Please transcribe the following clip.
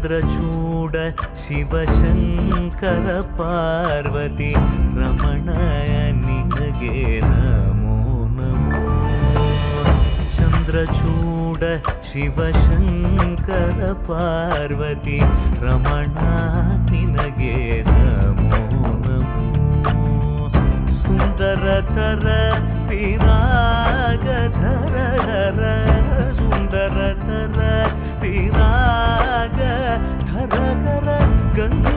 ಚಂದ್ರಚೂಡ ಶಿವಶಂಕರ ಪಾರ್ವತಿ ರಮಣಯ ನಿನಗೆ ನಮೋ ನಮೋ. ಚಂದ್ರಚೂಡ ಶಿವಶಂಕರ ಪಾರ್ವತಿ ರಮಣ ನಿನಗೆ ನಮೋ ನಮೋ. ಸುಂದರತರ ವಿರಾಗಧರ ಸುಂದರತರ ವಿರಾಗ ಧರ ಗಂಗ